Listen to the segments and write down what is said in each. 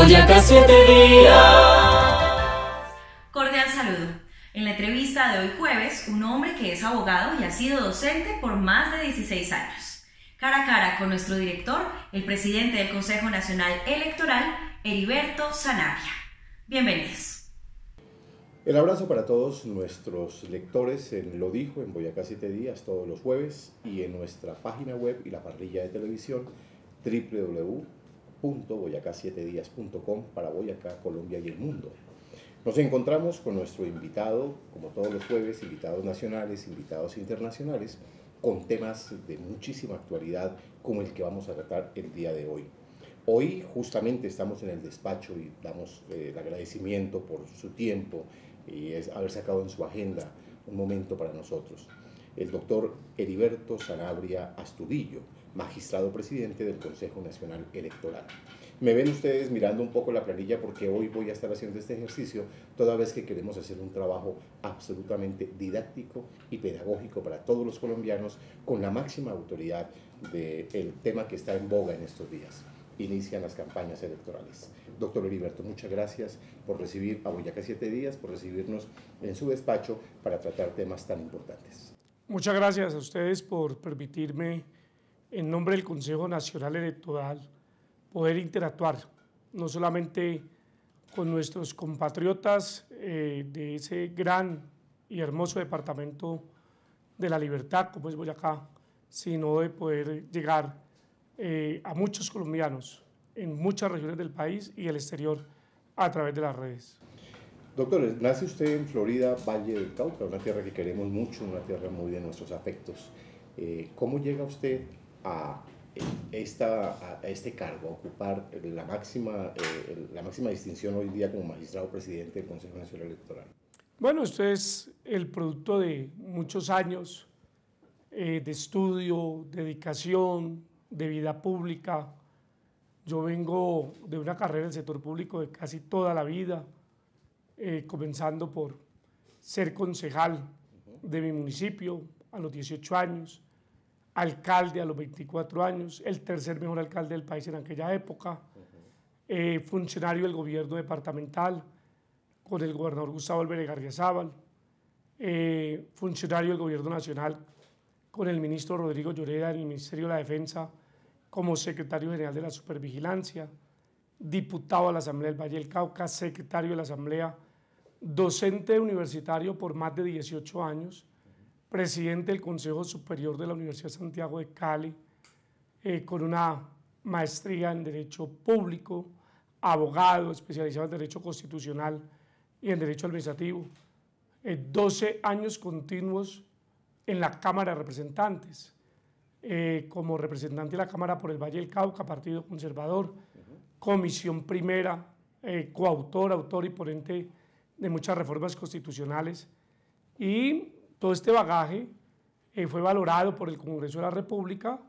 Boyacá 7 días. Cordial saludo. En la entrevista de hoy jueves, un hombre que es abogado y ha sido docente por más de 16 años. Cara a cara con nuestro director, el presidente del Consejo Nacional Electoral, Heriberto Sanabria. Bienvenidos. El abrazo para todos nuestros lectores en Lo Dijo, en Boyacá 7 días, todos los jueves, y en nuestra página web y la parrilla de televisión www.boyacá7días.com para Boyacá, Colombia y el mundo. Nos encontramos con nuestro invitado, como todos los jueves, invitados nacionales, invitados internacionales, con temas de muchísima actualidad como el que vamos a tratar el día de hoy. Hoy justamente estamos en el despacho y damos el agradecimiento por su tiempo y haber sacado en su agenda un momento para nosotros. El doctor Heriberto Sanabria Astudillo, magistrado presidente del Consejo Nacional Electoral. Me ven ustedes mirando un poco la planilla porque hoy voy a estar haciendo este ejercicio toda vez que queremos hacer un trabajo absolutamente didáctico y pedagógico para todos los colombianos con la máxima autoridad del tema que está en boga en estos días. Inician las campañas electorales. Doctor Heriberto, muchas gracias por recibir a Boyacá 7 días, por recibirnos en su despacho para tratar temas tan importantes. Muchas gracias a ustedes por permitirme, en nombre del Consejo Nacional Electoral, poder interactuar no solamente con nuestros compatriotas de ese gran y hermoso departamento de la libertad, como es Boyacá, sino de poder llegar a muchos colombianos en muchas regiones del país y el exterior a través de las redes. Doctor, nace usted en Florida, Valle del Cauca, una tierra que queremos mucho, una tierra muy de nuestros afectos. ¿Cómo llega usted a este cargo, a ocupar la máxima distinción hoy día como magistrado presidente del Consejo Nacional Electoral? Bueno, esto es el producto de muchos años de estudio, dedicación, de vida pública. Yo vengo de una carrera en el sector público de casi toda la vida, comenzando por ser concejal de mi municipio a los 18 años, alcalde a los 24 años, el tercer mejor alcalde del país en aquella época, funcionario del gobierno departamental con el gobernador Gustavo Álvarez Gardiazabal, funcionario del gobierno nacional con el ministro Rodrigo Lloreda en el Ministerio de la Defensa como secretario general de la Supervigilancia, diputado a la Asamblea del Valle del Cauca, secretario de la Asamblea, docente universitario por más de 18 años, presidente del Consejo Superior de la Universidad de Santiago de Cali, con una maestría en Derecho Público, abogado especializado en Derecho Constitucional y en Derecho Administrativo, 12 años continuos en la Cámara de Representantes, como representante de la Cámara por el Valle del Cauca, Partido Conservador, Comisión Primera, coautor, autor y ponente de muchas reformas constitucionales, y todo este bagaje fue valorado por el Congreso de la República.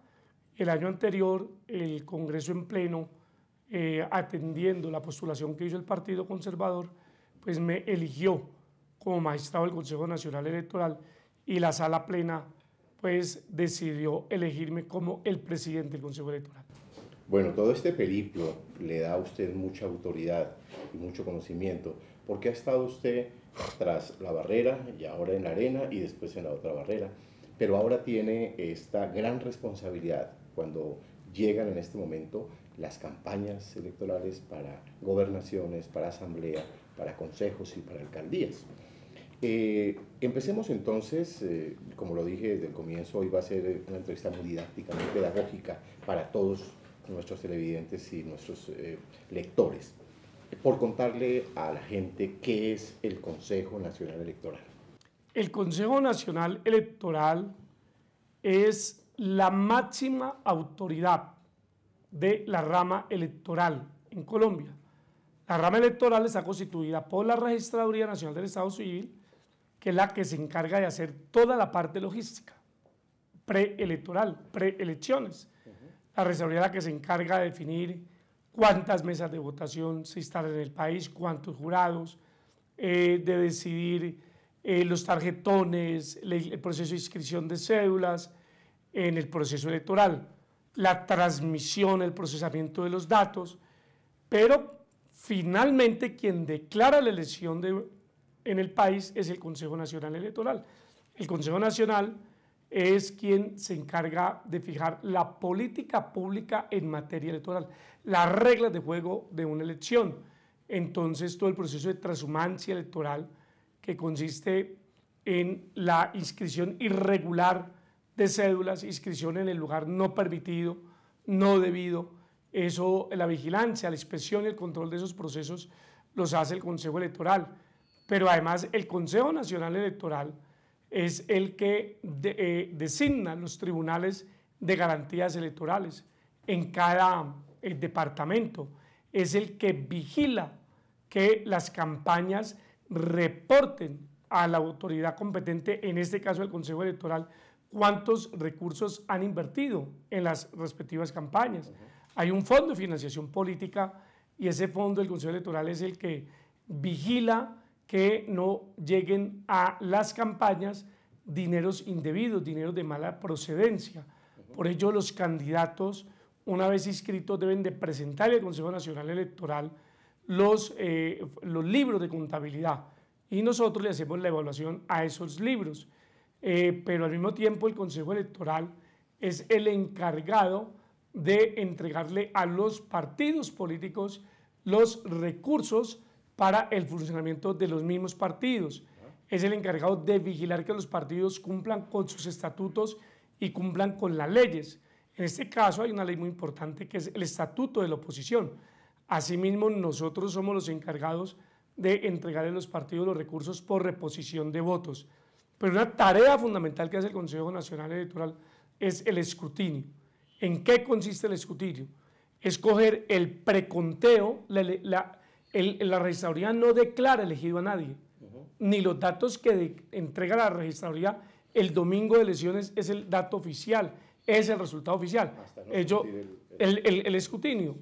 El año anterior, el Congreso en pleno, atendiendo la postulación que hizo el Partido Conservador, pues me eligió como magistrado del Consejo Nacional Electoral y la Sala Plena pues decidió elegirme como el presidente del Consejo Electoral. Bueno, todo este periplo le da a usted mucha autoridad y mucho conocimiento, porque ha estado usted tras la barrera y ahora en la arena y después en la otra barrera, pero ahora tiene esta gran responsabilidad cuando llegan en este momento las campañas electorales para gobernaciones, para asamblea, para consejos y para alcaldías. Empecemos entonces, como lo dije desde el comienzo, hoy va a ser una entrevista muy didáctica, muy pedagógica para todos nuestros televidentes y nuestros lectores, por contarle a la gente qué es el Consejo Nacional Electoral. El Consejo Nacional Electoral es la máxima autoridad de la rama electoral en Colombia. La rama electoral está constituida por la Registraduría Nacional del Estado Civil, que es la que se encarga de hacer toda la parte logística, preelectoral, preelecciones. La Registraduría es la que se encarga de definir cuántas mesas de votación se instalan en el país, cuántos jurados, de decidir los tarjetones, el proceso de inscripción de cédulas en el proceso electoral, la transmisión, el procesamiento de los datos, pero finalmente quien declara la elección en el país es el Consejo Nacional Electoral. El Consejo Nacional es quien se encarga de fijar la política pública en materia electoral, las reglas de juego de una elección. Entonces, todo el proceso de transhumancia electoral, que consiste en la inscripción irregular de cédulas, inscripción en el lugar no permitido, no debido, eso, la vigilancia, la inspección y el control de esos procesos los hace el Consejo Electoral. Pero además el Consejo Nacional Electoral es el que designa los tribunales de garantías electorales en cada departamento, es el que vigila que las campañas reporten a la autoridad competente, en este caso el Consejo Electoral, cuántos recursos han invertido en las respectivas campañas. Hay un fondo de financiación política y ese fondo del Consejo Electoral es el que vigila que no lleguen a las campañas dineros indebidos, dineros de mala procedencia. Por ello, los candidatos, una vez inscritos, deben de presentar al Consejo Nacional Electoral los libros de contabilidad y nosotros le hacemos la evaluación a esos libros. Pero al mismo tiempo el Consejo Electoral es el encargado de entregarle a los partidos políticos los recursos para el funcionamiento de los mismos partidos. Es el encargado de vigilar que los partidos cumplan con sus estatutos y cumplan con las leyes. En este caso hay una ley muy importante que es el Estatuto de la Oposición. Asimismo, nosotros somos los encargados de entregarle a los partidos los recursos por reposición de votos. Pero una tarea fundamental que hace el Consejo Nacional Electoral es el escrutinio. ¿En qué consiste el escrutinio? Escoger el preconteo. La registraduría no declara elegido a nadie, ni los datos que entrega la registraduría el domingo de elecciones es el dato oficial, es el resultado oficial. El escrutinio,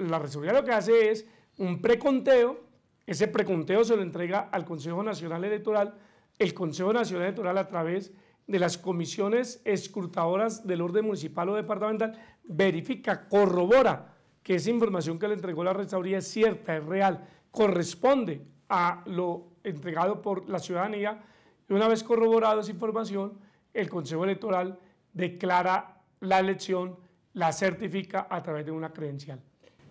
la registraduría lo que hace es un preconteo, ese preconteo se lo entrega al Consejo Nacional Electoral, el Consejo Nacional Electoral a través de las comisiones escrutadoras del orden municipal o departamental verifica, corrobora que esa información que le entregó la registraduría es cierta, es real, corresponde a lo entregado por la ciudadanía y una vez corroborado esa información, el Consejo Electoral declara la elección, la certifica a través de una credencial.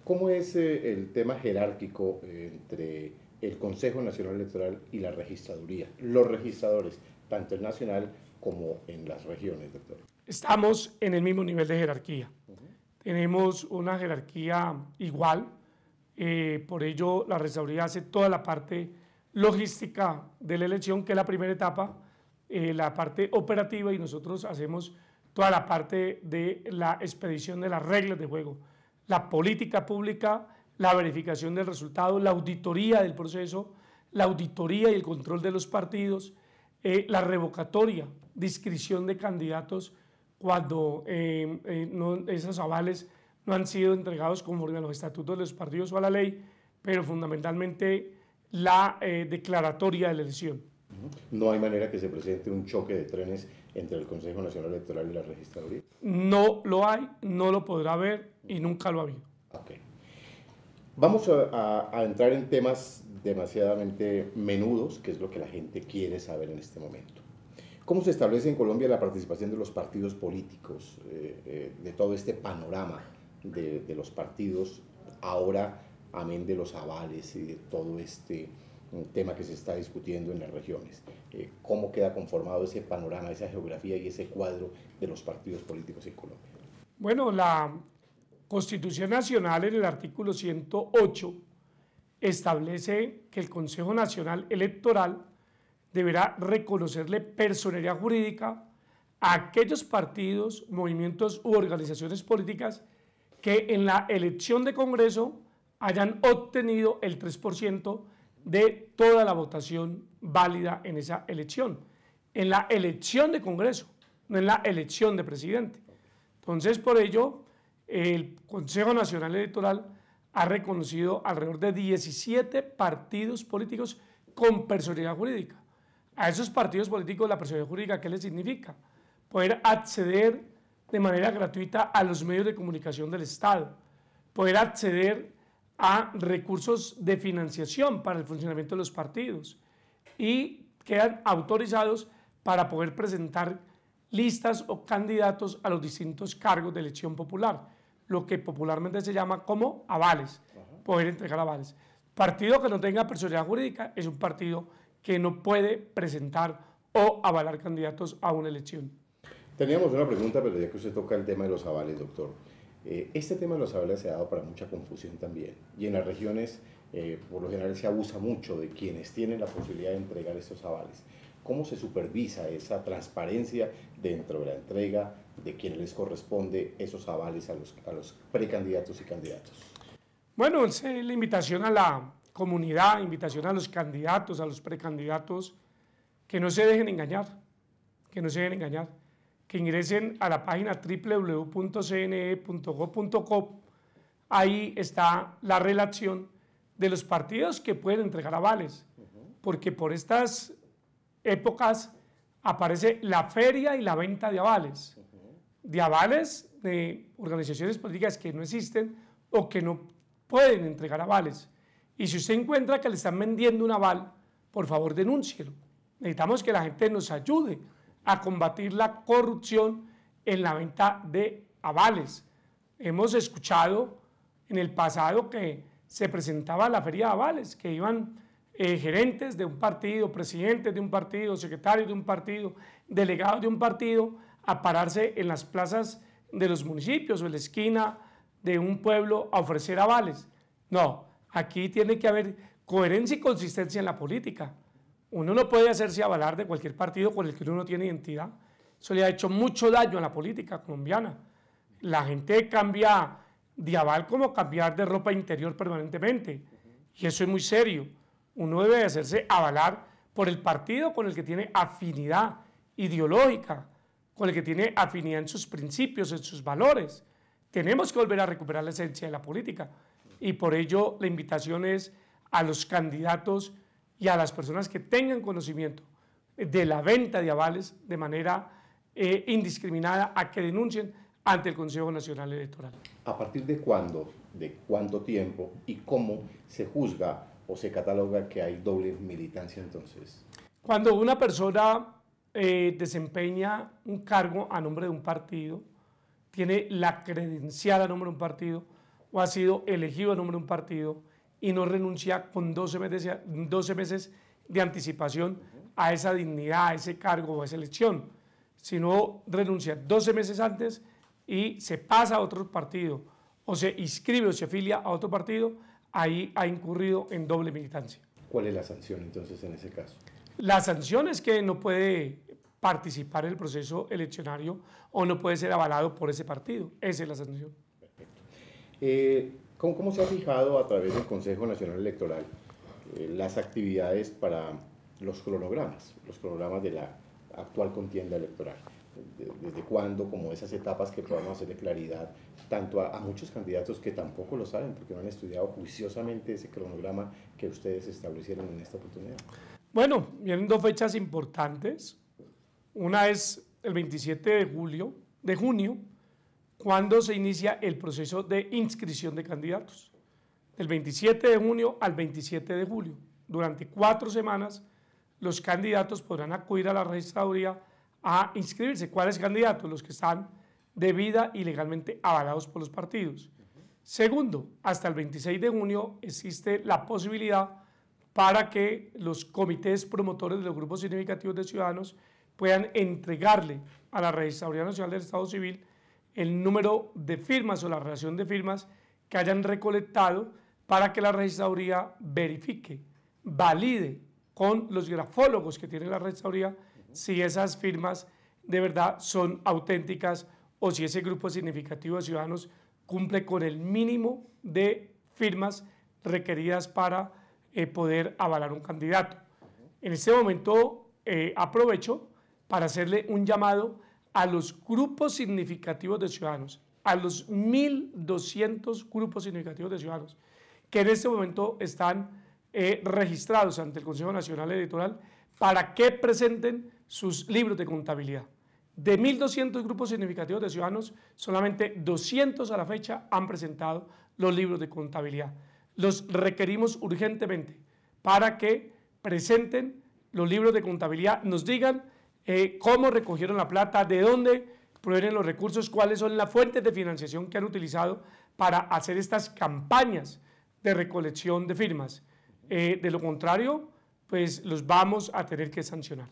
¿Cómo es el tema jerárquico entre el Consejo Nacional Electoral y la registraduría? Los registradores, tanto en nacional como en las regiones, doctor. Estamos en el mismo nivel de jerarquía. Tenemos una jerarquía igual, por ello la registraduría hace toda la parte logística de la elección, que es la primera etapa, la parte operativa, y nosotros hacemos toda la parte de la expedición de las reglas de juego, la política pública, la verificación del resultado, la auditoría del proceso, la auditoría y el control de los partidos, la revocatoria de inscripción de candidatos cuando esos avales no han sido entregados conforme a los estatutos de los partidos o a la ley, pero fundamentalmente la declaratoria de la elección. ¿No hay manera que se presente un choque de trenes entre el Consejo Nacional Electoral y la registraduría? No lo hay, no lo podrá haber y nunca lo ha habido. Ok. Vamos a entrar en temas demasiadamente menudos, que es lo que la gente quiere saber en este momento. ¿Cómo se establece en Colombia la participación de los partidos políticos, de todo este panorama de los partidos, ahora, amén de los avales y de todo este tema que se está discutiendo en las regiones? ¿Cómo queda conformado ese panorama, esa geografía y ese cuadro de los partidos políticos en Colombia? Bueno, la Constitución Nacional en el artículo 108 establece que el Consejo Nacional Electoral deberá reconocerle personería jurídica a aquellos partidos, movimientos u organizaciones políticas que en la elección de Congreso hayan obtenido el 3% de toda la votación válida en esa elección. En la elección de Congreso, no en la elección de presidente. Entonces, por ello, el Consejo Nacional Electoral ha reconocido alrededor de 17 partidos políticos con personería jurídica. A esos partidos políticos, la personería jurídica, ¿qué les significa? Poder acceder de manera gratuita a los medios de comunicación del Estado, poder acceder a recursos de financiación para el funcionamiento de los partidos y quedan autorizados para poder presentar listas o candidatos a los distintos cargos de elección popular, lo que popularmente se llama como avales, poder entregar avales. Partido que no tenga personalidad jurídica es un partido que no puede presentar o avalar candidatos a una elección. Teníamos una pregunta, pero ya que usted toca el tema de los avales, doctor. Este tema de los avales se ha dado para mucha confusión también, y en las regiones por lo general se abusa mucho de quienes tienen la posibilidad de entregar estos avales. ¿Cómo se supervisa esa transparencia dentro de la entrega de quienes les corresponde esos avales a los precandidatos y candidatos? Bueno, es la invitación a la comunidad, invitación a los candidatos, a los precandidatos, que no se dejen engañar, que ingresen a la página www.cne.gov.co. Ahí está la relación de los partidos que pueden entregar avales, porque por estas épocas aparece la feria y la venta de avales de organizaciones políticas que no existen o que no pueden entregar avales. Y si usted encuentra que le están vendiendo un aval, por favor denúncielo. Necesitamos que la gente nos ayude a combatir la corrupción en la venta de avales. Hemos escuchado en el pasado que se presentaba la feria de avales, que iban gerentes de un partido, presidentes de un partido, secretarios de un partido, delegados de un partido, a pararse en las plazas de los municipios o en la esquina de un pueblo a ofrecer avales. No, aquí tiene que haber coherencia y consistencia en la política. Uno no puede hacerse avalar de cualquier partido con el que uno no tiene identidad. Eso le ha hecho mucho daño a la política colombiana. La gente cambia de aval como cambiar de ropa interior permanentemente, y eso es muy serio. Uno debe hacerse avalar por el partido con el que tiene afinidad ideológica, con el que tiene afinidad en sus principios, en sus valores. Tenemos que volver a recuperar la esencia de la política, y por ello la invitación es a los candidatos y a las personas que tengan conocimiento de la venta de avales de manera indiscriminada a que denuncien ante el Consejo Nacional Electoral. ¿A partir de cuándo, de cuánto tiempo y cómo se juzga o se cataloga que hay doble militancia entonces? Cuando una persona desempeña un cargo a nombre de un partido, tiene la credencial a nombre de un partido o ha sido elegido a nombre de un partido y no renuncia con 12 meses de anticipación a esa dignidad, a ese cargo o a esa elección, sino renuncia 12 meses antes y se pasa a otro partido o se inscribe o se afilia a otro partido, ahí ha incurrido en doble militancia. ¿Cuál es la sanción entonces en ese caso? La sanción es que no puede participar en el proceso eleccionario o no puede ser avalado por ese partido. Esa es la sanción. Perfecto. ¿Cómo se ha fijado a través del Consejo Nacional Electoral las actividades para los cronogramas de la actual contienda electoral? ¿Desde cuándo, como esas etapas que podamos hacerle claridad tanto a muchos candidatos que tampoco lo saben porque no han estudiado juiciosamente ese cronograma que ustedes establecieron en esta oportunidad? Bueno, vienen dos fechas importantes. Una es el 27 de junio, cuando se inicia el proceso de inscripción de candidatos. Del 27 de junio al 27 de julio, durante 4 semanas, los candidatos podrán acudir a la registraduría a inscribirse. ¿Cuáles candidatos? Los que están debida y legalmente avalados por los partidos. Segundo, hasta el 26 de junio existe la posibilidad para que los comités promotores de los grupos significativos de ciudadanos puedan entregarle a la Registraduría Nacional del Estado Civil el número de firmas o la relación de firmas que hayan recolectado para que la registraduría verifique, valide con los grafólogos que tiene la registraduría si esas firmas de verdad son auténticas o si ese grupo significativo de ciudadanos cumple con el mínimo de firmas requeridas para poder avalar un candidato. En este momento aprovecho para hacerle un llamado a los grupos significativos de ciudadanos, a los 1.200 grupos significativos de ciudadanos que en este momento están registrados ante el Consejo Nacional Electoral para que presenten sus libros de contabilidad. De 1.200 grupos significativos de ciudadanos, solamente 200 a la fecha han presentado los libros de contabilidad. los requerimos urgentemente para que presenten los libros de contabilidad, nos digan cómo recogieron la plata, de dónde provienen los recursos, cuáles son las fuentes de financiación que han utilizado para hacer estas campañas de recolección de firmas. De lo contrario, pues los vamos a tener que sancionar.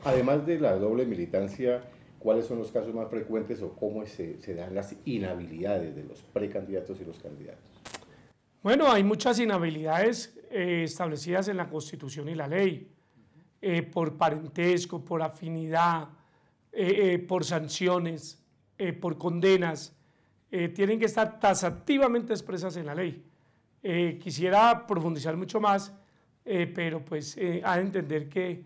Además de la doble militancia, ¿cuáles son los casos más frecuentes o cómo se dan las inhabilidades de los precandidatos y los candidatos? Bueno, hay muchas inhabilidades establecidas en la Constitución y la ley, por parentesco, por afinidad, por sanciones, por condenas, tienen que estar taxativamente expresas en la ley. Quisiera profundizar mucho más, pero pues ha de entender que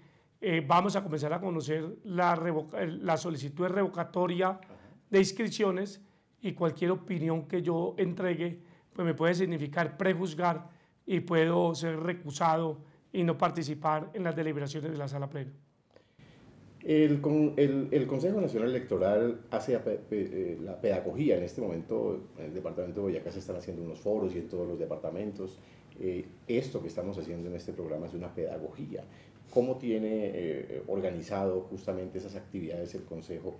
vamos a comenzar a conocer la solicitud de revocatoria de inscripciones y cualquier opinión que yo entregue pues me puede significar prejuzgar y puedo ser recusado y no participar en las deliberaciones de la sala plena. El Consejo Nacional Electoral hace la pedagogía en este momento. En el departamento de Boyacá se están haciendo unos foros y en todos los departamentos. Esto que estamos haciendo en este programa es una pedagogía. ¿Cómo tiene organizado justamente esas actividades el Consejo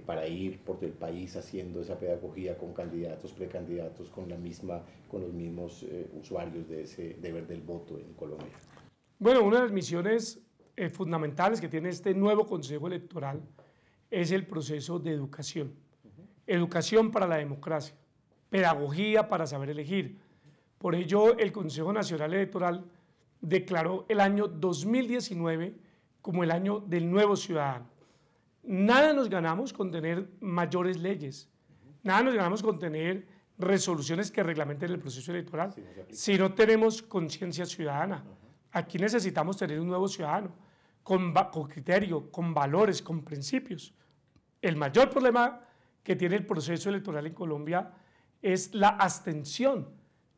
para ir por el país haciendo esa pedagogía con candidatos, precandidatos, con los mismos usuarios de ese deber del voto en Colombia? Bueno, una de las misiones fundamentales que tiene este nuevo Consejo Electoral es el proceso de educación. Educación para la democracia, pedagogía para saber elegir. Por ello, el Consejo Nacional Electoral declaró el año 2019 como el año del nuevo ciudadano. Nada nos ganamos con tener mayores leyes, nada nos ganamos con tener resoluciones que reglamenten el proceso electoral, si no tenemos conciencia ciudadana. Aquí necesitamos tener un nuevo ciudadano, con criterio, con valores, con principios. El mayor problema que tiene el proceso electoral en Colombia es la abstención,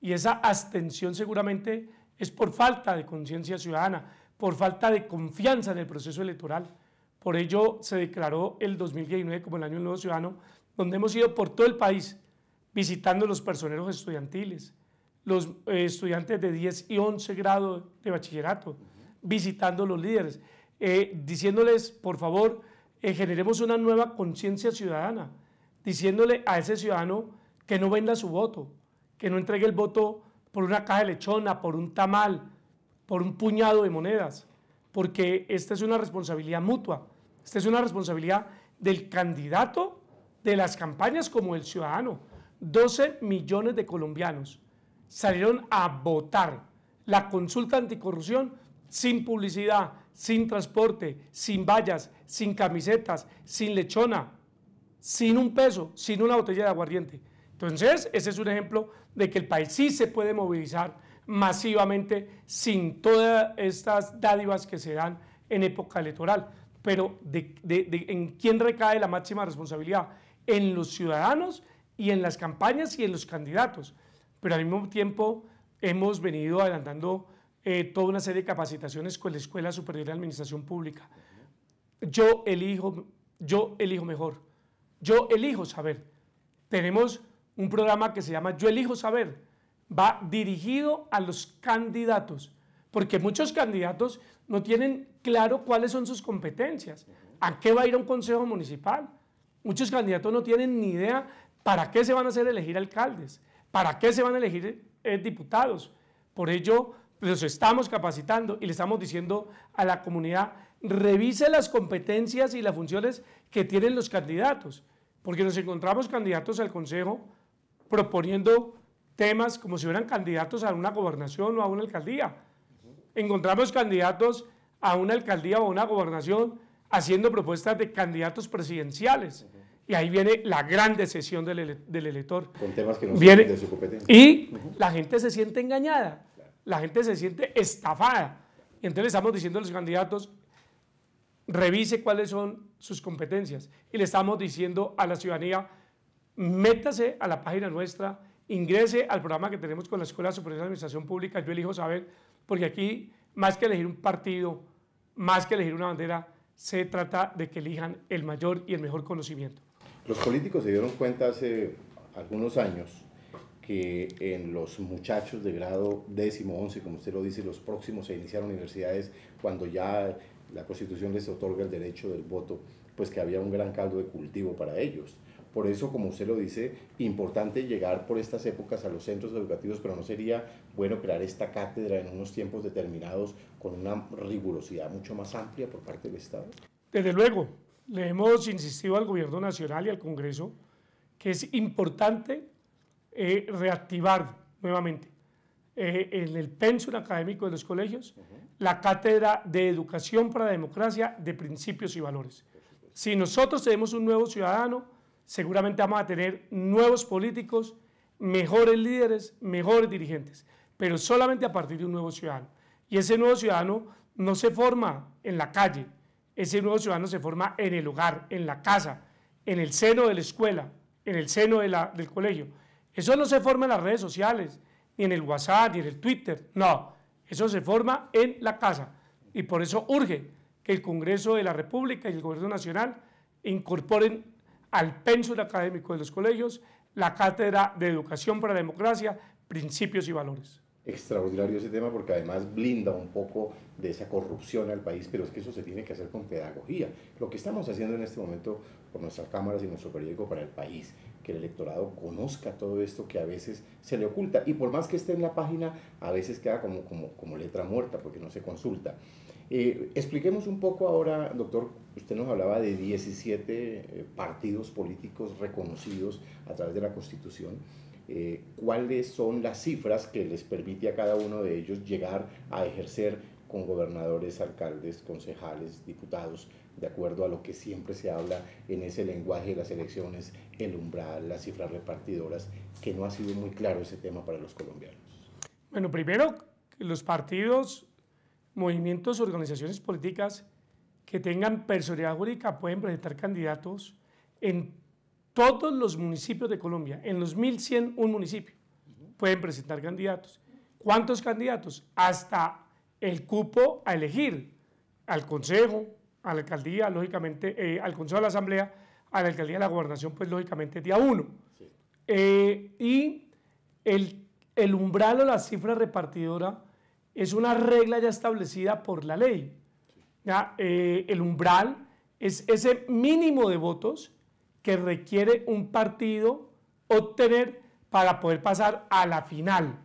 y esa abstención seguramente es por falta de conciencia ciudadana, por falta de confianza en el proceso electoral. Por ello se declaró el 2019 como el año del nuevo ciudadano, donde hemos ido por todo el país visitando los personeros estudiantiles, los estudiantes de 10 y 11 grado de bachillerato, visitando los líderes, diciéndoles, por favor, generemos una nueva conciencia ciudadana, diciéndole a ese ciudadano que no venda su voto, que no entregue el voto por una caja de lechona, por un tamal, por un puñado de monedas, porque esta es una responsabilidad mutua, esta es una responsabilidad del candidato, de las campañas como el ciudadano. 12 millones de colombianos salieron a votar la consulta anticorrupción sin publicidad, sin transporte, sin vallas, sin camisetas, sin lechona, sin un peso, sin una botella de aguardiente. Entonces, ese es un ejemplo de que el país sí se puede movilizar masivamente sin todas estas dádivas que se dan en época electoral. Pero ¿en quién recae la máxima responsabilidad? En los ciudadanos y en las campañas y en los candidatos. Pero al mismo tiempo hemos venido adelantando toda una serie de capacitaciones con la Escuela Superior de Administración Pública. Yo elijo mejor, yo elijo saber. Tenemos un programa que se llama Yo Elijo Saber, va dirigido a los candidatos, porque muchos candidatos no tienen claro cuáles son sus competencias, a qué va a ir a un consejo municipal. Muchos candidatos no tienen ni idea para qué se van a hacer elegir alcaldes, para qué se van a elegir diputados. Por ello, los estamos capacitando y le estamos diciendo a la comunidad, revise las competencias y las funciones que tienen los candidatos, porque nos encontramos candidatos al consejo proponiendo temas como si fueran candidatos a una gobernación o a una alcaldía. Encontramos candidatos a una alcaldía o a una gobernación haciendo propuestas de candidatos presidenciales. Y ahí viene la gran decepción del elector. Con temas que no son de su competencia. Y la gente se siente engañada, la gente se siente estafada. Y entonces le estamos diciendo a los candidatos, revise cuáles son sus competencias. Y le estamos diciendo a la ciudadanía, métase a la página nuestra, ingrese al programa que tenemos con la Escuela Superior de Administración Pública, Yo Elijo Saber, porque aquí, más que elegir un partido, más que elegir una bandera, se trata de que elijan el mayor y el mejor conocimiento. Los políticos se dieron cuenta hace algunos años que en los muchachos de grado 10º, 11, como usted lo dice, los próximos a iniciar universidades, cuando ya la Constitución les otorga el derecho del voto, pues que había un gran caldo de cultivo para ellos. Por eso, como usted lo dice, importante llegar por estas épocas a los centros educativos, pero ¿no sería bueno crear esta cátedra en unos tiempos determinados con una rigurosidad mucho más amplia por parte del Estado? Desde luego, le hemos insistido al Gobierno Nacional y al Congreso que es importante reactivar nuevamente en el pensum académico de los colegios la cátedra de Educación para la Democracia de Principios y Valores. Si nosotros tenemos un nuevo ciudadano, seguramente vamos a tener nuevos políticos, mejores líderes, mejores dirigentes, pero solamente a partir de un nuevo ciudadano. Y ese nuevo ciudadano no se forma en la calle, ese nuevo ciudadano se forma en el hogar, en la casa, en el seno de la escuela, en el seno del colegio. Eso no se forma en las redes sociales, ni en el WhatsApp, ni en el Twitter, no, eso se forma en la casa. Y por eso urge que el Congreso de la República y el Gobierno Nacional incorporen al pensum académico de los colegios la cátedra de Educación para la Democracia, Principios y Valores. Extraordinario ese tema porque además blinda un poco de esa corrupción al país, pero es que eso se tiene que hacer con pedagogía. Lo que estamos haciendo en este momento por nuestras cámaras y nuestro periódico para el país, que el electorado conozca todo esto que a veces se le oculta y por más que esté en la página, a veces queda como letra muerta porque no se consulta. Expliquemos un poco ahora, doctor, usted nos hablaba de 17 partidos políticos reconocidos a través de la Constitución. ¿Cuáles son las cifras que les permite a cada uno de ellos llegar a ejercer con gobernadores, alcaldes, concejales, diputados, de acuerdo a lo que siempre se habla en ese lenguaje de las elecciones, el umbral, las cifras repartidoras, que no ha sido muy claro ese tema para los colombianos? Bueno, primero, los partidos, movimientos, organizaciones políticas que tengan personalidad jurídica pueden presentar candidatos en todos los municipios de Colombia, en los 1.101 municipios, pueden presentar candidatos. ¿Cuántos candidatos? Hasta el cupo a elegir al Consejo, a la Alcaldía, lógicamente, al Consejo de la Asamblea, a la Alcaldía de la Gobernación, pues lógicamente día 1. Sí. Y el umbral o la cifra repartidora es una regla ya establecida por la ley. ¿Ya? El umbral es ese mínimo de votos que requiere un partido obtener para poder pasar a la final.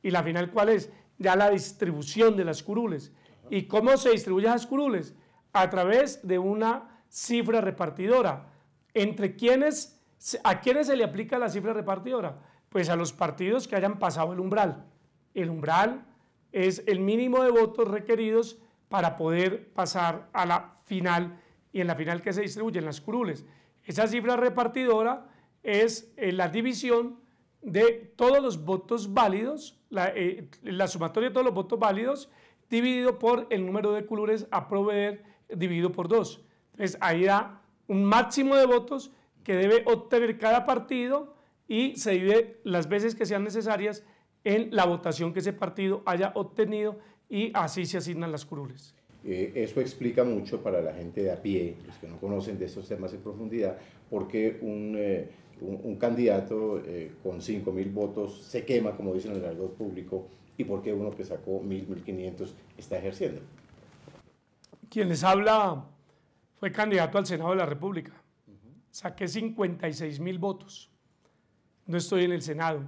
¿Y la final cuál es? Ya la distribución de las curules. ¿Y cómo se distribuyen las curules? A través de una cifra repartidora. ¿A quiénes se le aplica la cifra repartidora? Pues a los partidos que hayan pasado el umbral. El umbral es el mínimo de votos requeridos para poder pasar a la final, y en la final que se distribuyen las curules. Esa cifra repartidora es la división de todos los votos válidos, la sumatoria de todos los votos válidos dividido por el número de curules a proveer dividido por 2. Entonces ahí da un máximo de votos que debe obtener cada partido y se divide las veces que sean necesarias en la votación que ese partido haya obtenido y así se asignan las curules. Eso explica mucho para la gente de a pie, los que no conocen de estos temas en profundidad, porque un candidato con 5.000 votos se quema, como dicen en el argot público, y por qué uno que sacó 1.000, 1.500 está ejerciendo. Quien les habla fue candidato al Senado de la República. Saqué 56.000 votos. No estoy en el Senado.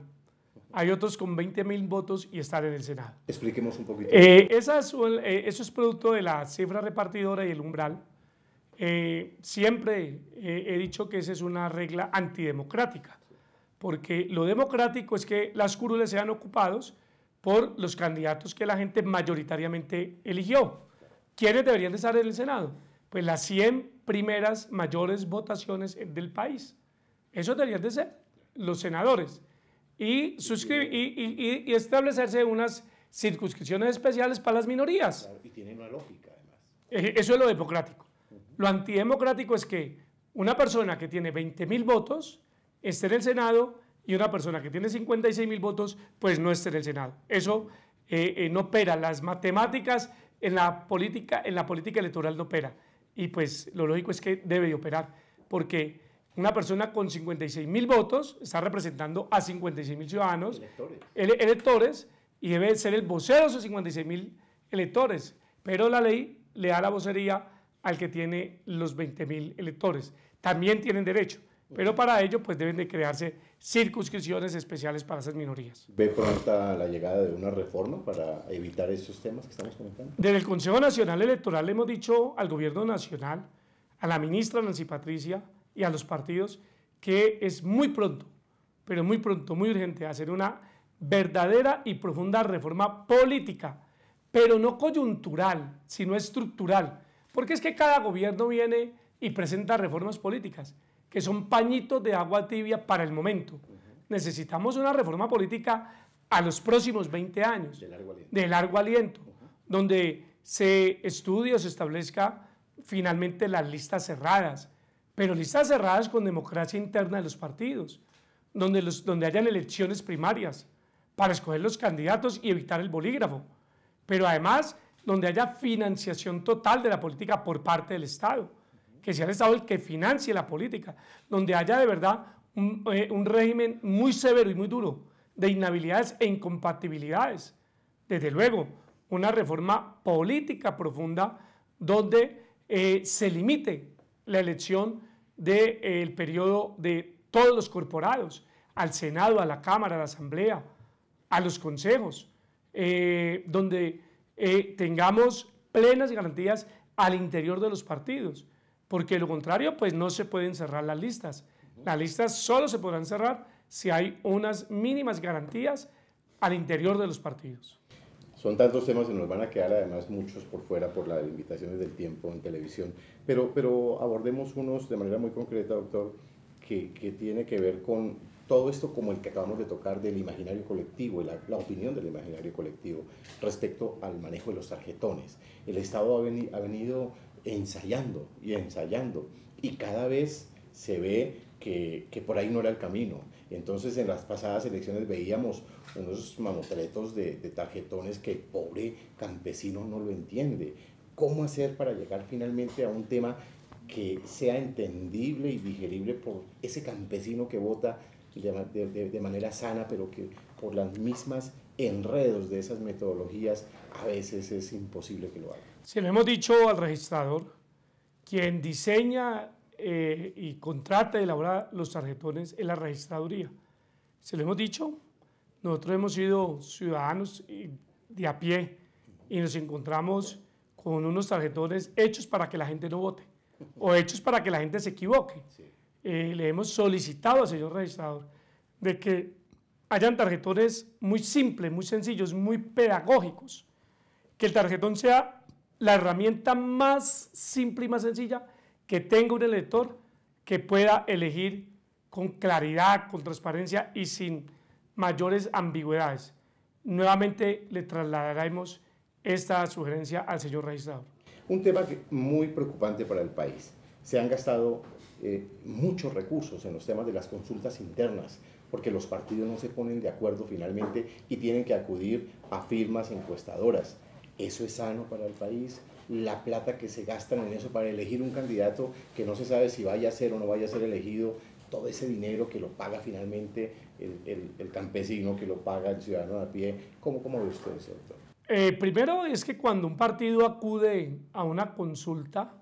Hay otros con 20.000 votos y están en el Senado. Expliquemos un poquito. Eso es producto de la cifra repartidora y el umbral. Siempre he dicho que esa es una regla antidemocrática, porque lo democrático es que las curules sean ocupados por los candidatos que la gente mayoritariamente eligió. ¿Quiénes deberían de estar en el Senado? Pues las 100 primeras mayores votaciones del país. Eso deberían de ser los senadores. Y establecerse unas circunscripciones especiales para las minorías. Claro, y tiene una lógica, además. Eso es lo democrático. Lo antidemocrático es que una persona que tiene 20.000 votos esté en el Senado y una persona que tiene 56.000 votos pues no esté en el Senado. Eso no opera. Las matemáticas en la política electoral no opera. Y pues lo lógico es que debe de operar, porque Una persona con 56.000 votos está representando a 56.000 ciudadanos, electores, y debe ser el vocero de esos 56.000 electores, pero la ley le da la vocería al que tiene los 20.000 electores. También tienen derecho, pero para ello pues deben de crearse circunscripciones especiales para esas minorías. ¿Ve pronta la llegada de una reforma para evitar estos temas que estamos comentando? Desde el Consejo Nacional Electoral le hemos dicho al Gobierno Nacional, a la ministra Nancy Patricia y a los partidos que es muy pronto, pero muy pronto, muy urgente, hacer una verdadera y profunda reforma política, pero no coyuntural, sino estructural, porque es que cada gobierno viene y presenta reformas políticas, que son pañitos de agua tibia para el momento. Necesitamos una reforma política a los próximos 20 años, de largo aliento, donde se estudie o se establezca finalmente las listas cerradas, pero listas cerradas con democracia interna de los partidos, donde hayan elecciones primarias para escoger los candidatos y evitar el bolígrafo, pero además donde haya financiación total de la política por parte del Estado, que sea el Estado el que financie la política, donde haya de verdad un régimen muy severo y muy duro de inhabilidades e incompatibilidades. Desde luego, una reforma política profunda donde se limite la elección del periodo de todos los corporados, al Senado, a la Cámara, a la Asamblea, a los consejos, donde tengamos plenas garantías al interior de los partidos, porque de lo contrario pues no se pueden cerrar las listas. Las listas solo se podrán cerrar si hay unas mínimas garantías al interior de los partidos. Son tantos temas que nos van a quedar además muchos por fuera por las limitaciones del tiempo en televisión, pero abordemos unos de manera muy concreta, doctor, que tiene que ver con todo esto como el que acabamos de tocar del imaginario colectivo y la opinión del imaginario colectivo respecto al manejo de los tarjetones. El Estado ha venido ensayando y cada vez se ve que por ahí no era el camino. Entonces en las pasadas elecciones veíamos unos mamotretos de tarjetones que el pobre campesino no lo entiende. ¿Cómo hacer para llegar finalmente a un tema que sea entendible y digerible por ese campesino que vota de manera sana, pero que por las mismas enredos de esas metodologías a veces es imposible que lo haga? Se lo hemos dicho al registrador, quien diseña y contrata y elabora los tarjetones en la registraduría. Se lo hemos dicho, nosotros hemos sido ciudadanos de a pie y nos encontramos con unos tarjetones hechos para que la gente no vote o hechos para que la gente se equivoque. Sí. Le hemos solicitado al señor registrador de que hayan tarjetones muy simples, muy sencillos, muy pedagógicos, que el tarjetón sea la herramienta más simple y más sencilla que tenga un elector que pueda elegir con claridad, con transparencia y sin mayores ambigüedades. Nuevamente le trasladaremos esta sugerencia al señor registrador. Un tema muy preocupante para el país. Se han gastado muchos recursos en los temas de las consultas internas, porque los partidos no se ponen de acuerdo finalmente y tienen que acudir a firmas encuestadoras. ¿Eso es sano para el país? La plata que se gastan en eso para elegir un candidato que no se sabe si vaya a ser o no vaya a ser elegido, todo ese dinero que lo paga finalmente el campesino, que lo paga el ciudadano a pie. ¿Cómo ve usted eso, doctor? Primero es que cuando un partido acude a una consulta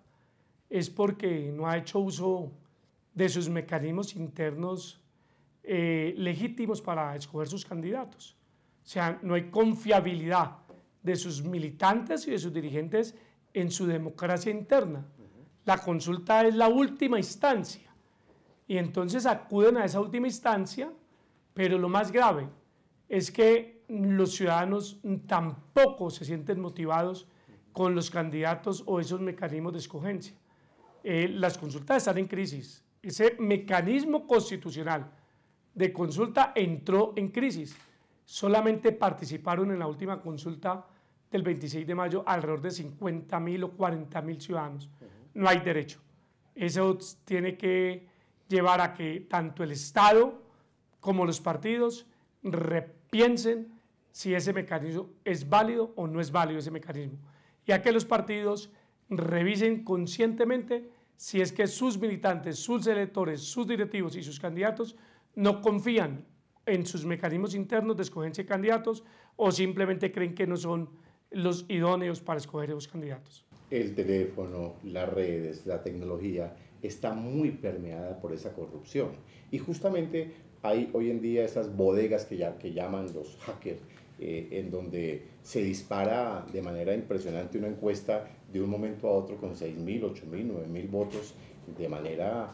es porque no ha hecho uso de sus mecanismos internos legítimos para escoger sus candidatos. O sea, no hay confiabilidad de sus militantes y de sus dirigentes en su democracia interna. La consulta es la última instancia y entonces acuden a esa última instancia, pero lo más grave es que los ciudadanos tampoco se sienten motivados con los candidatos o esos mecanismos de escogencia. Las consultas están en crisis. Ese mecanismo constitucional de consulta entró en crisis. Solamente participaron en la última consulta del 26 de mayo alrededor de 50.000 o 40.000 ciudadanos. No hay derecho. Eso tiene que llevar a que tanto el Estado como los partidos repiensen si ese mecanismo es válido o no es válido ese mecanismo, y a que los partidos revisen conscientemente si es que sus militantes, sus electores, sus directivos y sus candidatos no confían en sus mecanismos internos de escogencia de candidatos o simplemente creen que no son los idóneos para escoger esos candidatos. El teléfono, las redes, la tecnología está muy permeada por esa corrupción y justamente hay hoy en día esas bodegas que llaman los hackers, en donde se dispara de manera impresionante una encuesta de un momento a otro con 6.000, 8.000, 9.000 votos de manera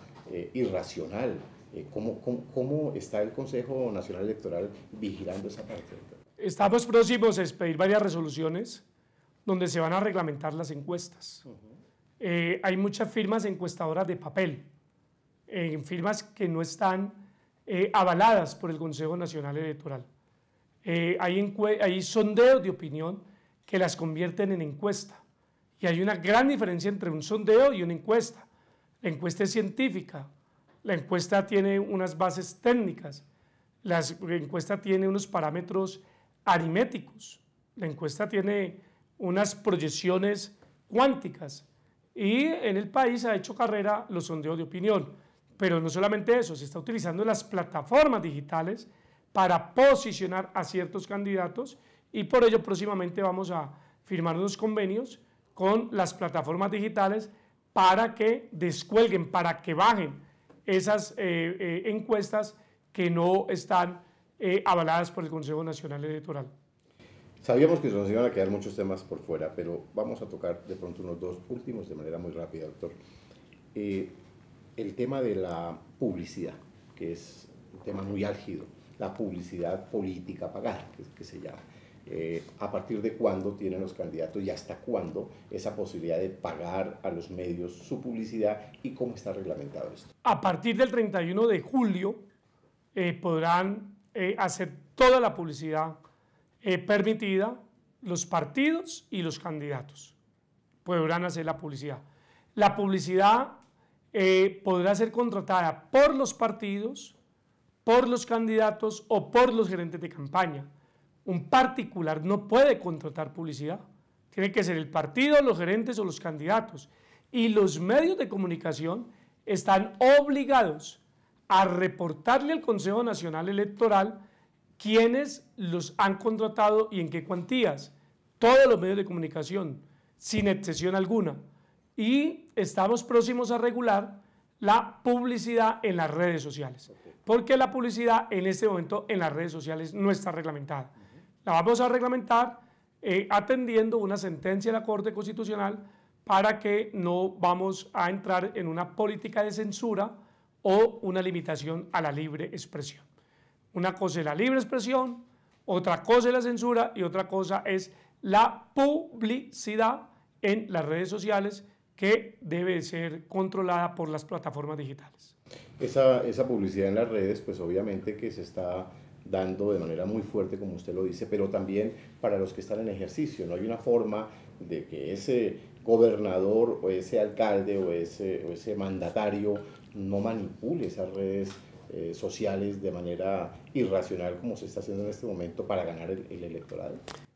irracional. ¿Cómo está el Consejo Nacional Electoral vigilando esa parte? Estamos próximos a expedir varias resoluciones donde se van a reglamentar las encuestas. Hay muchas firmas encuestadoras de papel, firmas que no están avaladas por el Consejo Nacional Electoral. Hay sondeos de opinión que las convierten en encuesta y hay una gran diferencia entre un sondeo y una encuesta. La encuesta es científica, la encuesta tiene unas bases técnicas, la encuesta tiene unos parámetros aritméticos, la encuesta tiene unas proyecciones cuánticas y en el país ha hecho carrera los sondeos de opinión, pero no solamente eso, se está utilizando las plataformas digitales para posicionar a ciertos candidatos y por ello próximamente vamos a firmar unos convenios con las plataformas digitales para que descuelguen, para que bajen esas encuestas que no están avaladas por el Consejo Nacional Electoral. Sabíamos que nos iban a quedar muchos temas por fuera, pero vamos a tocar de pronto unos dos últimos de manera muy rápida, doctor. El tema de la publicidad, que es un tema muy álgido, la publicidad política pagada, que se llama. ¿A partir de cuándo tienen los candidatos y hasta cuándo esa posibilidad de pagar a los medios su publicidad y cómo está reglamentado esto? A partir del 31 de julio podrán hacer toda la publicidad permitida los partidos y los candidatos. Podrán hacer la publicidad. La publicidad podrá ser contratada por los partidos, por los candidatos o por los gerentes de campaña. Un particular no puede contratar publicidad, tiene que ser el partido, los gerentes o los candidatos. Y los medios de comunicación están obligados a reportarle al Consejo Nacional Electoral quiénes los han contratado y en qué cuantías. Todos los medios de comunicación, sin excepción alguna. Y estamos próximos a regular la publicidad en las redes sociales, porque la publicidad en este momento en las redes sociales no está reglamentada. La vamos a reglamentar atendiendo una sentencia de la Corte Constitucional para que no vamos a entrar en una política de censura o una limitación a la libre expresión. Una cosa es la libre expresión, otra cosa es la censura y otra cosa es la publicidad en las redes sociales que debe ser controlada por las plataformas digitales. Esa publicidad en las redes, pues obviamente que se está dando de manera muy fuerte, como usted lo dice, pero también para los que están en ejercicio. No hay una forma de que ese gobernador o ese alcalde o ese mandatario no manipule esas redes sociales de manera irracional como se está haciendo en este momento para ganar el electorado.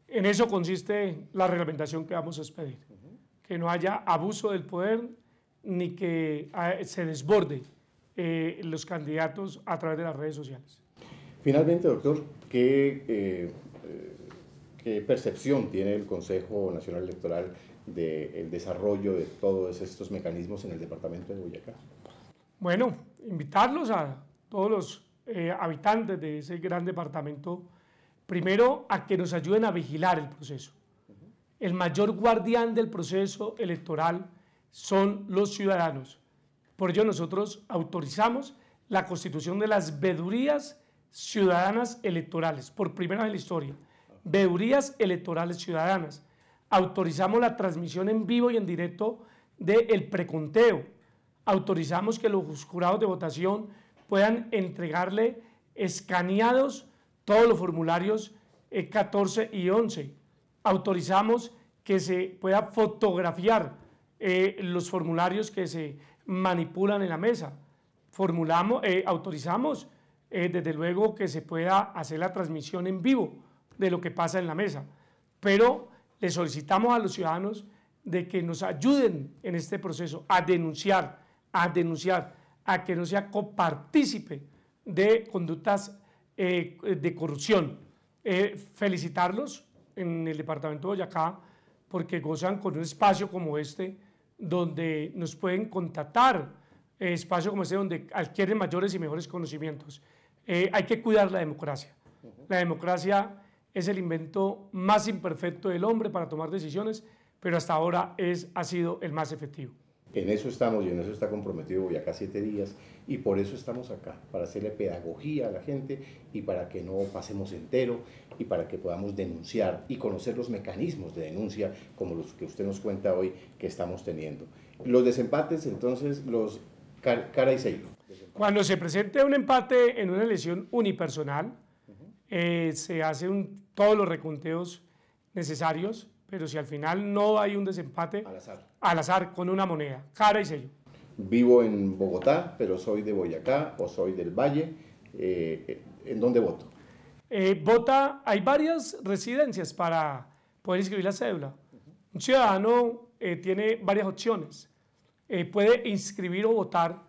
En eso consiste la reglamentación que vamos a expedir, que no haya abuso del poder ni que se desborde los candidatos a través de las redes sociales. Finalmente, doctor, ¿qué percepción tiene el Consejo Nacional Electoral del desarrollo de todos estos mecanismos en el departamento de Boyacá? Bueno, invitarlos a todos los habitantes de ese gran departamento, primero a que nos ayuden a vigilar el proceso. El mayor guardián del proceso electoral son los ciudadanos. Por ello nosotros autorizamos la constitución de las veedurías ciudadanas electorales, por primera vez en la historia, veedurías electorales ciudadanas. Autorizamos la transmisión en vivo y en directo del preconteo. Autorizamos que los jurados de votación puedan entregarle escaneados todos los formularios 14 y 11. Autorizamos que se pueda fotografiar los formularios que se manipulan en la mesa. Autorizamos desde luego que se pueda hacer la transmisión en vivo de lo que pasa en la mesa, pero le solicitamos a los ciudadanos de que nos ayuden en este proceso a denunciar, a que no sea copartícipe de conductas de corrupción. Felicitarlos en el departamento de Boyacá porque gozan con un espacio como este donde nos pueden contactar, espacio como este donde adquieren mayores y mejores conocimientos. Hay que cuidar la democracia. La democracia es el invento más imperfecto del hombre para tomar decisiones, pero hasta ahora ha sido el más efectivo. En eso estamos y en eso está comprometido Boyacá 7 días y por eso estamos acá, para hacerle pedagogía a la gente y para que no pasemos entero y para que podamos denunciar y conocer los mecanismos de denuncia como los que usted nos cuenta hoy que estamos teniendo. Los desempates, entonces, los cara y sello. Cuando se presente un empate en una elección unipersonal, se hacen todos los reconteos necesarios, pero si al final no hay un desempate, al azar con una moneda, cara y sello. Vivo en Bogotá, pero soy de Boyacá o soy del Valle. ¿En dónde voto? Hay varias residencias para poder inscribir la cédula. Un ciudadano tiene varias opciones. Puede inscribir o votar,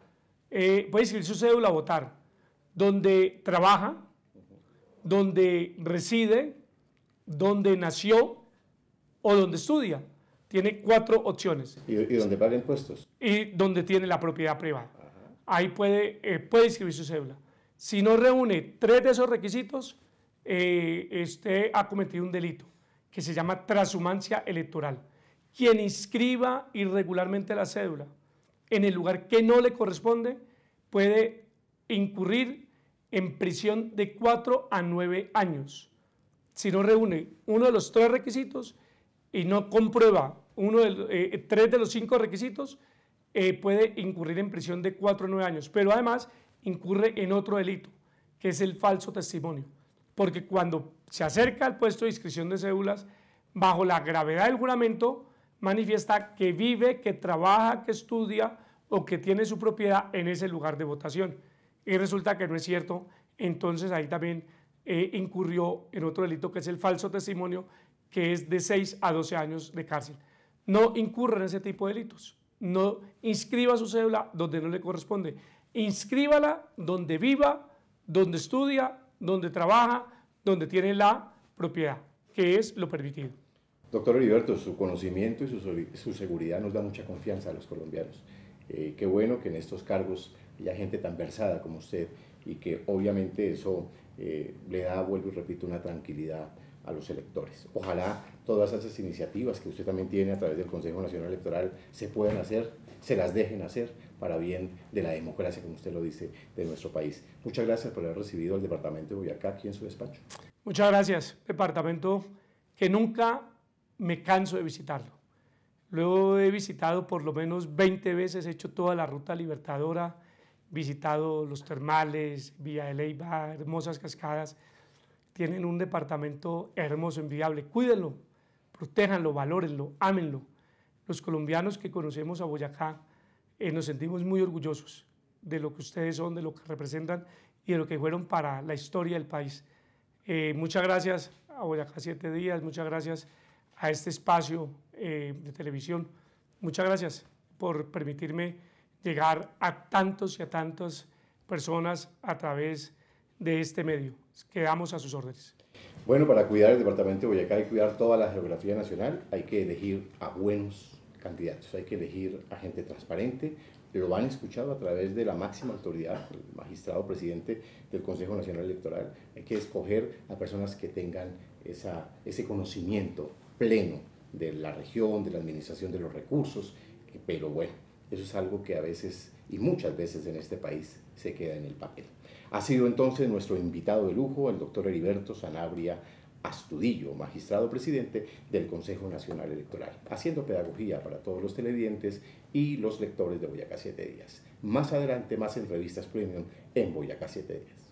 puede inscribir su cédula o votar donde trabaja, donde reside, donde nació o donde estudia. Tiene 4 opciones. ¿Y donde paga impuestos? Y donde tiene la propiedad privada. Ajá. Ahí puede inscribir su cédula. Si no reúne 3 de esos requisitos, usted ha cometido un delito que se llama transhumancia electoral. Quien inscriba irregularmente la cédula en el lugar que no le corresponde puede incurrir en prisión de 4 a 9 años. Si no reúne uno de los 3 requisitos y no comprueba 3 de los 5 requisitos, puede incurrir en prisión de 4 a 9 años. Pero además incurre en otro delito, que es el falso testimonio. Porque cuando se acerca al puesto de inscripción de cédulas, bajo la gravedad del juramento, manifiesta que vive, que trabaja, que estudia o que tiene su propiedad en ese lugar de votación. Y resulta que no es cierto, entonces ahí también incurrió en otro delito que es el falso testimonio, que es de 6 a 12 años de cárcel. No incurra en ese tipo de delitos. No inscriba su cédula donde no le corresponde. Inscríbala donde viva, donde estudia, donde trabaja, donde tiene la propiedad, que es lo permitido. Doctor Heriberto, su conocimiento y su seguridad nos da mucha confianza a los colombianos. Qué bueno que en estos cargos haya gente tan versada como usted y que obviamente eso le da, vuelvo y repito, una tranquilidad a los electores. Ojalá todas esas iniciativas que usted también tiene a través del Consejo Nacional Electoral se puedan hacer, se las dejen hacer para bien de la democracia, como usted lo dice, de nuestro país. Muchas gracias por haber recibido al departamento de Boyacá aquí en su despacho. Muchas gracias, departamento que nunca me canso de visitarlo. Luego he visitado por lo menos 20 veces, he hecho toda la ruta libertadora, visitado los termales, Villa de Leyva, hermosas cascadas. Tienen un departamento hermoso, envidiable. Cuídenlo, protéjanlo, valórenlo, ámenlo. Los colombianos que conocemos a Boyacá nos sentimos muy orgullosos de lo que ustedes son, de lo que representan y de lo que fueron para la historia del país. Muchas gracias a Boyacá 7 días, muchas gracias a este espacio de televisión. Muchas gracias por permitirme llegar a tantos y a tantas personas a través de este medio. Quedamos a sus órdenes. Bueno, para cuidar el departamento de Boyacá y cuidar toda la geografía nacional hay que elegir a buenos candidatos, hay que elegir a gente transparente. Lo han escuchado a través de la máxima autoridad, el magistrado presidente del Consejo Nacional Electoral. Hay que escoger a personas que tengan ese conocimiento pleno de la región, de la administración de los recursos, pero bueno, eso es algo que a veces y muchas veces en este país se queda en el papel. Ha sido entonces nuestro invitado de lujo, el doctor Heriberto Sanabria Astudillo, magistrado presidente del Consejo Nacional Electoral, haciendo pedagogía para todos los televidentes y los lectores de Boyacá 7 días. Más adelante, más entrevistas premium en Boyacá 7 días.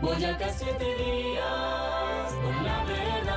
Boyacá 7 días, con la verdad.